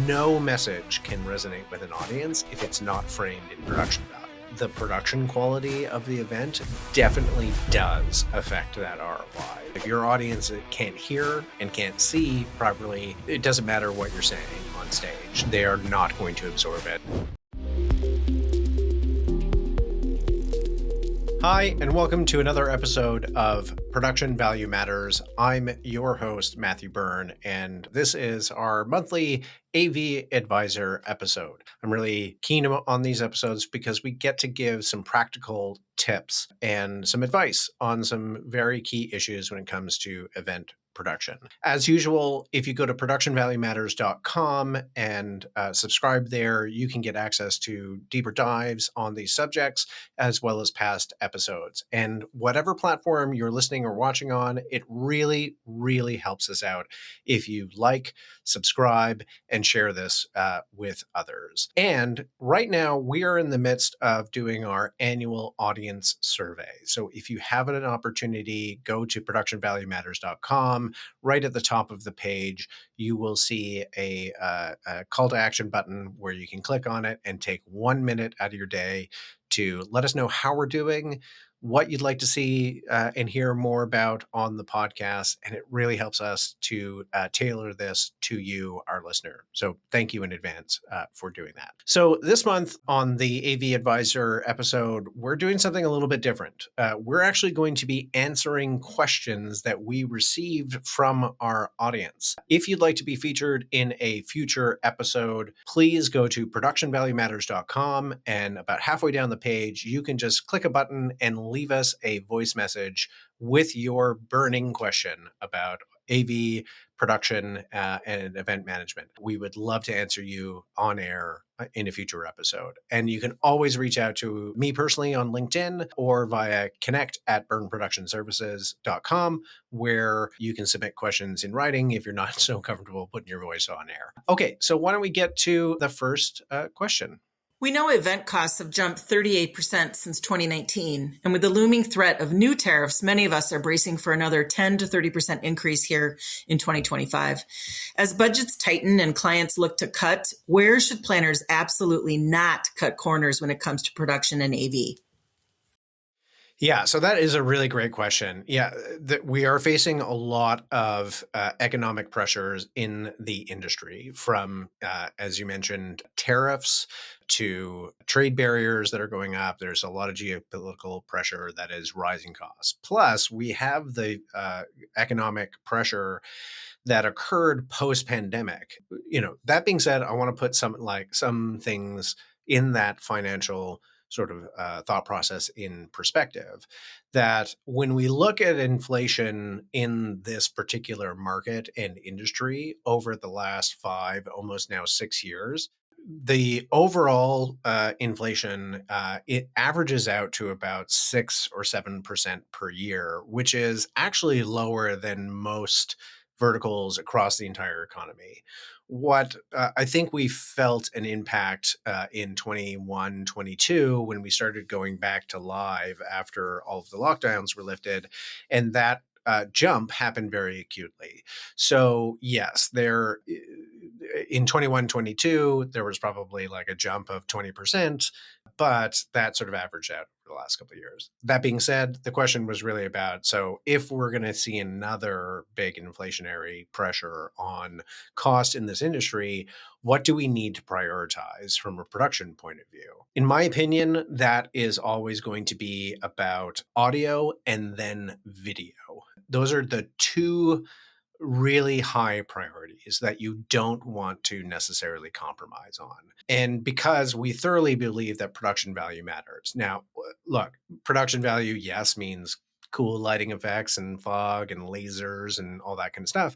no message can resonate with an audience if it's not framed in production value. The production quality of the event definitely does affect that ROI. If your audience can't hear and can't see properly, it doesn't matter what you're saying on stage. They are not going to absorb it. Hi, and welcome to another episode of Production Value Matters. I'm your host, Matthew Byrne, and this is our monthly AV Advisor episode. I'm really keen on these episodes because we get to give some practical tips and some advice on some very key issues when it comes to event production. As usual, if you go to productionvaluematters.com and subscribe there, you can get access to deeper dives on these subjects as well as past episodes. And whatever platform you're listening or watching on, it really, really helps us out if you like, subscribe, and share this with others. And right now, we are in the midst of doing our annual audience survey. So if you have an opportunity, go to productionvaluematters.com. Right at the top of the page, you will see a call to action button where you can click on it and take 1 minute out of your day to let us know how we're doing, what you'd like to see and hear more about on the podcast. And it really helps us to tailor this to you, our listener. So thank you in advance for doing that. So this month on the AV Advisor episode, we're doing something a little bit different. We're actually going to be answering questions that we received from our audience. If you'd like to be featured in a future episode, please go to productionvaluematters.com, and about halfway down the page, you can just click a button and leave us a voice message with your burning question about AV production and event management. We would love to answer you on air in a future episode. And you can always reach out to me personally on LinkedIn or via connect@byrneproductionservices.com, where you can submit questions in writing if you're not so comfortable putting your voice on air. Okay, so why don't we get to the first question? We know event costs have jumped 38% since 2019, and with the looming threat of new tariffs, many of us are bracing for another 10 to 30% increase here in 2025. As budgets tighten and clients look to cut, where should planners absolutely not cut corners when it comes to production and AV? Yeah, so that is a really great question. Yeah, we are facing a lot of economic pressures in the industry from, as you mentioned, tariffs to trade barriers that are going up. There's a lot of geopolitical pressure that is rising costs. Plus, we have the economic pressure that occurred post-pandemic. That being said, I want to put some things in that financial sort of thought process in perspective, that when we look at inflation in this particular market and industry over the last 5, almost now 6 years, the overall inflation, it averages out to about 6 or 7% per year, which is actually lower than most verticals across the entire economy. What I think we felt an impact in 21, 22 when we started going back to live after all of the lockdowns were lifted, and that jump happened very acutely. So yes, there in 21, 22, there was probably like a jump of 20%, but that sort of averaged out over the last couple of years. That being said, the question was really about, so if we're going to see another big inflationary pressure on cost in this industry, what do we need to prioritize from a production point of view? In my opinion, that is always going to be about audio and then video. Those are the two really high priorities that you don't want to necessarily compromise on. And because we thoroughly believe that production value matters. Now, look, production value, yes, means cool lighting effects and fog and lasers and all that kind of stuff.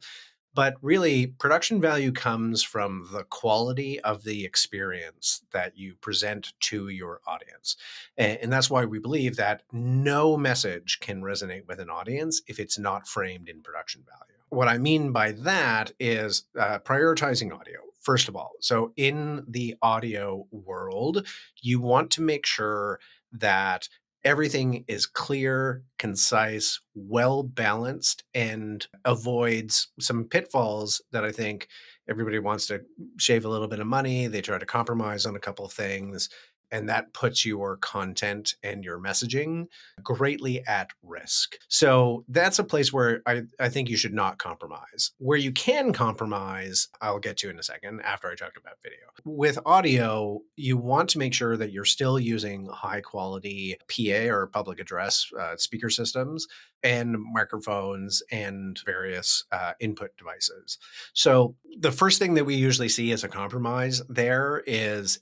But really, production value comes from the quality of the experience that you present to your audience. And that's why we believe that no message can resonate with an audience if it's not framed in production value. What I mean by that is prioritizing audio, first of all. So in the audio world, you want to make sure that everything is clear, concise, well balanced, and avoids some pitfalls that I think Everybody wants to shave a little bit of money. They try to compromise on a couple of things, and that puts your content and your messaging greatly at risk. So that's a place where I think you should not compromise. Where you can compromise, I'll get to in a second after I talk about video. With audio, you want to make sure that you're still using high quality PA or public address speaker systems and microphones and various input devices. So the first thing that we usually see as a compromise there is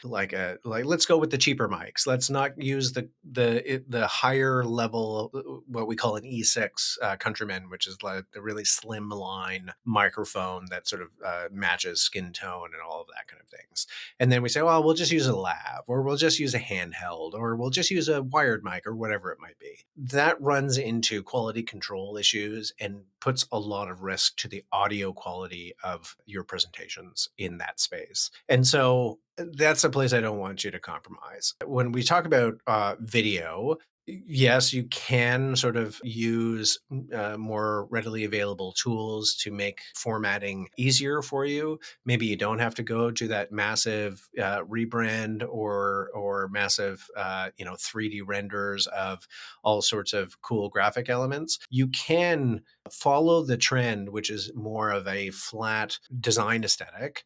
like let's go with the cheaper mics. Let's not use the higher level, what we call an E6 Countryman, which is like the really slim line microphone that sort of matches skin tone and all of that kind of things. And then we say, well, we'll just use a lav, or we'll just use a handheld, or we'll just use a wired mic, or whatever it might be. That runs into quality control issues and puts a lot of risk to the audio quality of your presentations in that space. And so that's a place I don't want you to compromise. When we talk about video, yes, you can sort of use more readily available tools to make formatting easier for you. Maybe you don't have to go to that massive rebrand or massive 3D renders of all sorts of cool graphic elements. You can follow the trend, which is more of a flat design aesthetic,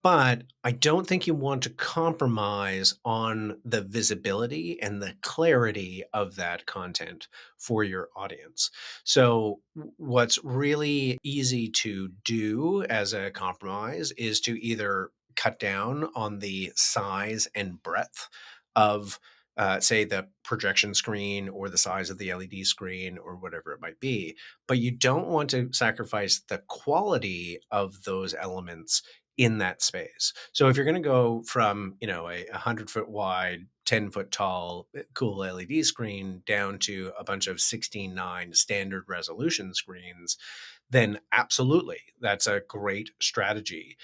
but I don't think you want to compromise on the visibility and the clarity of that content for your audience. So, what's really easy to do as a compromise is to either cut down on the size and breadth of, say, the projection screen or the size of the LED screen or whatever it might be. But you don't want to sacrifice the quality of those elements in that space. So if you're going to go from, a 100-foot wide, 10-foot tall, cool LED screen down to a bunch of 16:9 standard resolution screens, then absolutely, that's a great strategy.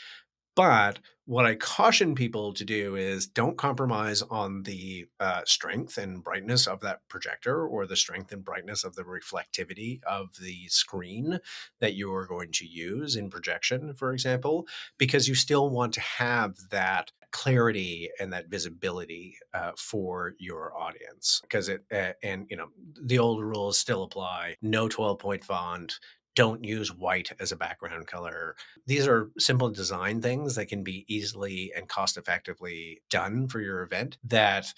But what I caution people to do is don't compromise on the strength and brightness of that projector or the strength and brightness of the reflectivity of the screen that you are going to use in projection, for example, because you still want to have that clarity and that visibility for your audience. Because the old rules still apply. No 12-point font. Don't use white as a background color. These are simple design things that can be easily and cost effectively done for your event that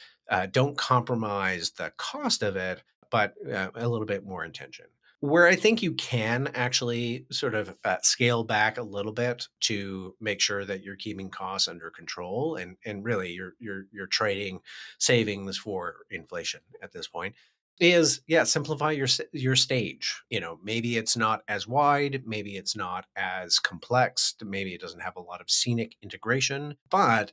don't compromise the cost of it, but a little bit more intention. Where I think you can actually sort of scale back a little bit to make sure that you're keeping costs under control, and really you're trading savings for inflation at this point, is simplify your stage. Maybe it's not as wide, maybe it's not as complex, maybe it doesn't have a lot of scenic integration, but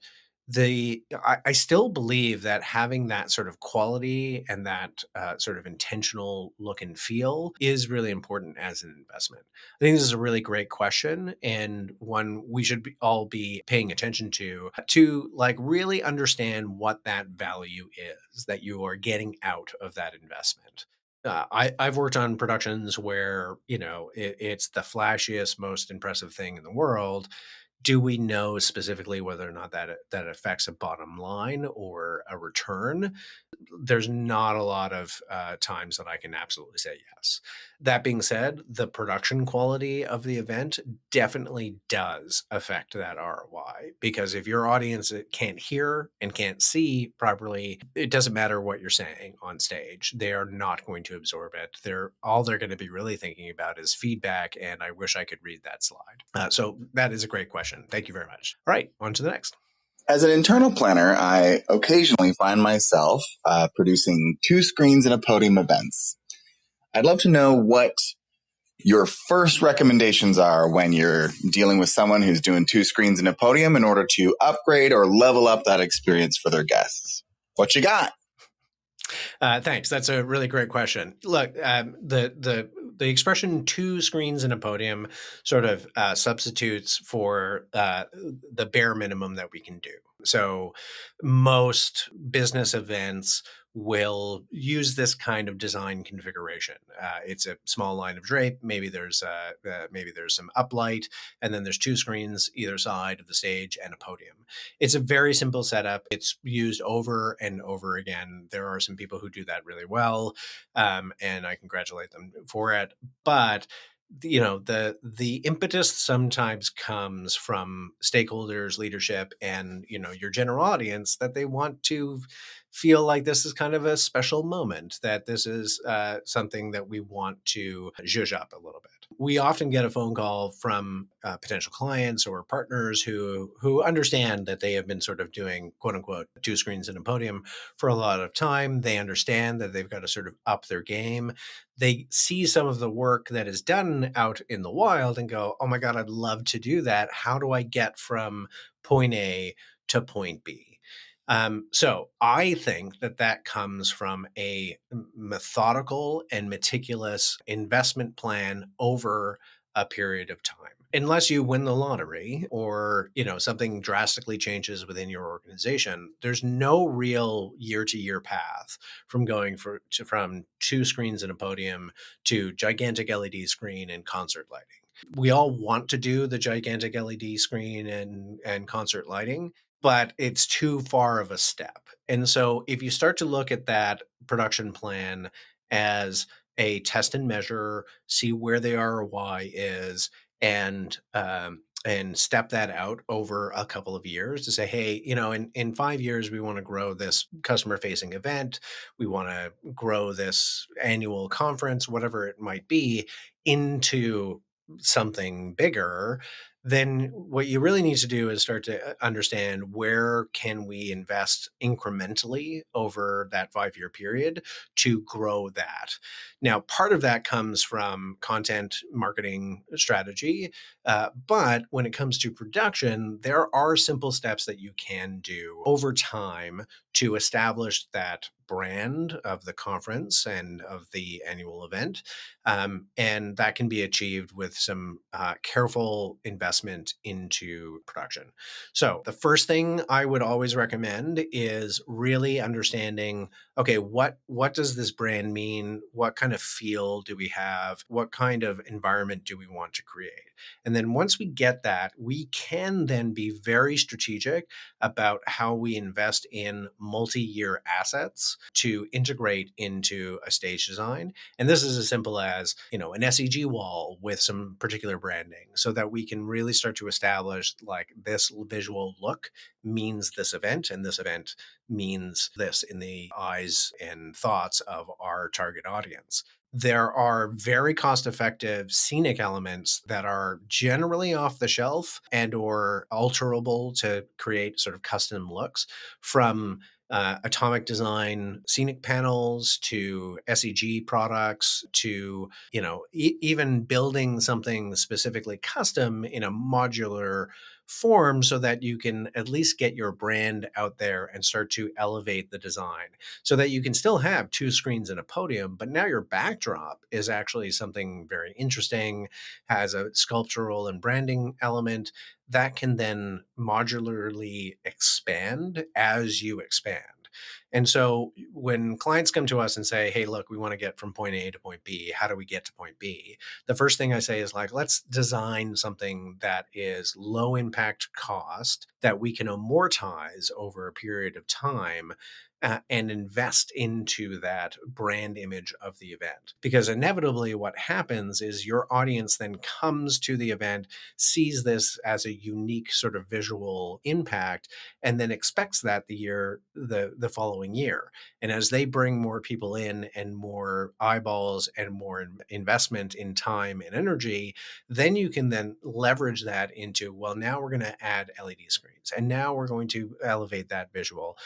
I still believe that having that sort of quality and that sort of intentional look and feel is really important as an investment. I think this is a really great question, and one we should all be paying attention to like really understand what that value is that you are getting out of that investment. I've worked on productions where it's the flashiest, most impressive thing in the world. Do we know specifically whether or not that affects a bottom line or a return? There's not a lot of times that I can absolutely say yes. That being said, the production quality of the event definitely does affect that ROI, because if your audience can't hear and can't see properly, it doesn't matter what you're saying on stage. They are not going to absorb it. They're going to be really thinking about is feedback, and I wish I could read that slide. So that is a great question. Thank you very much. All right, on to the next. As an internal planner, I occasionally find myself producing 2 screens in a podium events. I'd love to know what your first recommendations are when you're dealing with someone who's doing 2 screens in a podium in order to upgrade or level up that experience for their guests. What you got? Thanks. That's a really great question. Look, the expression 2 screens in a podium sort of substitutes for the bare minimum that we can do. So most business events will use this kind of design configuration. It's a small line of drape. Maybe there's some uplight, and then there's two screens either side of the stage and a podium. It's a very simple setup. It's used over and over again. There are some people who do that really well, and I congratulate them for it. But the impetus sometimes comes from stakeholders, leadership, and your general audience, that they want to feel like this is kind of a special moment, that this is something that we want to zhuzh up a little bit. We often get a phone call from potential clients or partners who understand that they have been sort of doing quote unquote two screens and a podium for a lot of time. They understand that they've got to sort of up their game. They see some of the work that is done out in the wild and go, oh my God, I'd love to do that. How do I get from point A to point B? So I think that comes from a methodical and meticulous investment plan over a period of time. Unless you win the lottery or something drastically changes within your organization, there's no real year-to-year path from from two screens and a podium to gigantic LED screen and concert lighting. We all want to do the gigantic LED screen and concert lighting, but it's too far of a step. And so if you start to look at that production plan as a test and measure, see where the ROI is, and step that out over a couple of years to say, hey, in 5 years, we want to grow this customer facing event. We want to grow this annual conference, whatever it might be, into something bigger. Then what you really need to do is start to understand, where can we invest incrementally over that 5 year period to grow that. Now, part of that comes from content marketing strategy, but when it comes to production, there are simple steps that you can do over time to establish that brand of the conference and of the annual event. And that can be achieved with some careful investment into production. So, the first thing I would always recommend is really understanding, okay, what does this brand mean? What kind of feel do we have? What kind of environment do we want to create? And then once we get that, we can then be very strategic about how we invest in multi-year assets to integrate into a stage design. And this is as simple as, an SEG wall with some particular branding, so that we can really start to establish, like, this visual look means this event, and this event means this in the eyes and thoughts of our target audience. There are very cost-effective scenic elements that are generally off the shelf and or alterable to create sort of custom looks, from atomic design scenic panels to SEG products to even building something specifically custom in a modular form, so that you can at least get your brand out there and start to elevate the design, so that you can still have two screens and a podium, but now your backdrop is actually something very interesting, has a sculptural and branding element that can then modularly expand as you expand. And so when clients come to us and say, hey, look, we want to get from point A to point B, how do we get to point B? The first thing I say is, like, let's design something that is low impact cost that we can amortize over a period of time, and invest into that brand image of the event. Because inevitably, what happens is your audience then comes to the event, sees this as a unique sort of visual impact, and then expects that the following year. And as they bring more people in and more eyeballs and more investment in time and energy, then you can then leverage that into, well, now we're going to add LED screens, and now we're going to elevate that visual,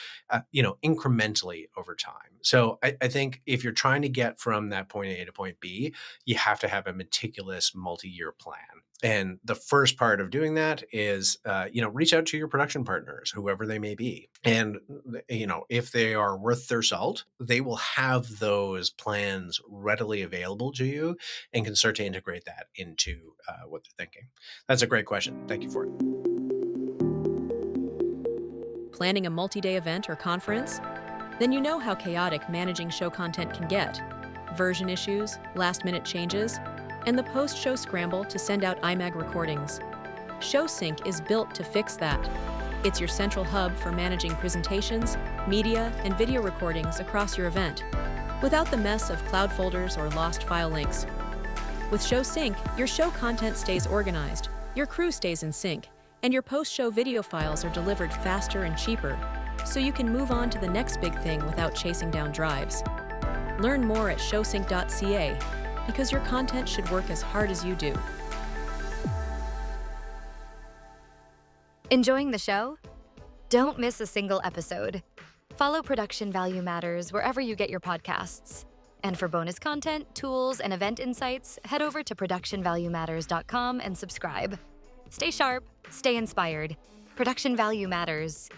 incrementally over time. So I think if you're trying to get from that point A to point B, you have to have a meticulous multi-year plan. And the first part of doing that is, reach out to your production partners, whoever they may be. And, if they are worth their salt, they will have those plans readily available to you and can start to integrate that into what they're thinking. That's a great question. Thank you for it. Planning a multi-day event or conference? Then you know how chaotic managing show content can get. Version issues, last-minute changes, and the post-show scramble to send out IMAG recordings. ShowSync is built to fix that. It's your central hub for managing presentations, media, and video recordings across your event, without the mess of cloud folders or lost file links. With ShowSync, your show content stays organized, your crew stays in sync, and your post-show video files are delivered faster and cheaper, so you can move on to the next big thing without chasing down drives. Learn more at showsync.ca, because your content should work as hard as you do. Enjoying the show? Don't miss a single episode. Follow Production Value Matters wherever you get your podcasts. And for bonus content, tools, and event insights, head over to productionvaluematters.com and subscribe. Stay sharp, stay inspired. Production Value Matters.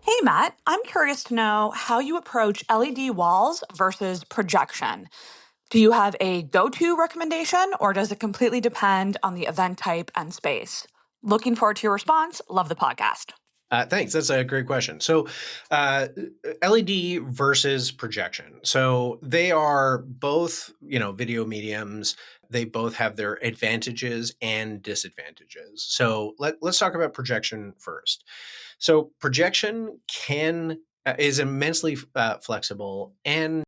Hey, Matt, I'm curious to know how you approach LED walls versus projection. Do you have a go-to recommendation, or does it completely depend on the event type and space? Looking forward to your response. Love the podcast. Thanks. That's a great question. So, LED versus projection. So they are both, video mediums. They both have their advantages and disadvantages. So let's talk about projection first. So projection is immensely flexible and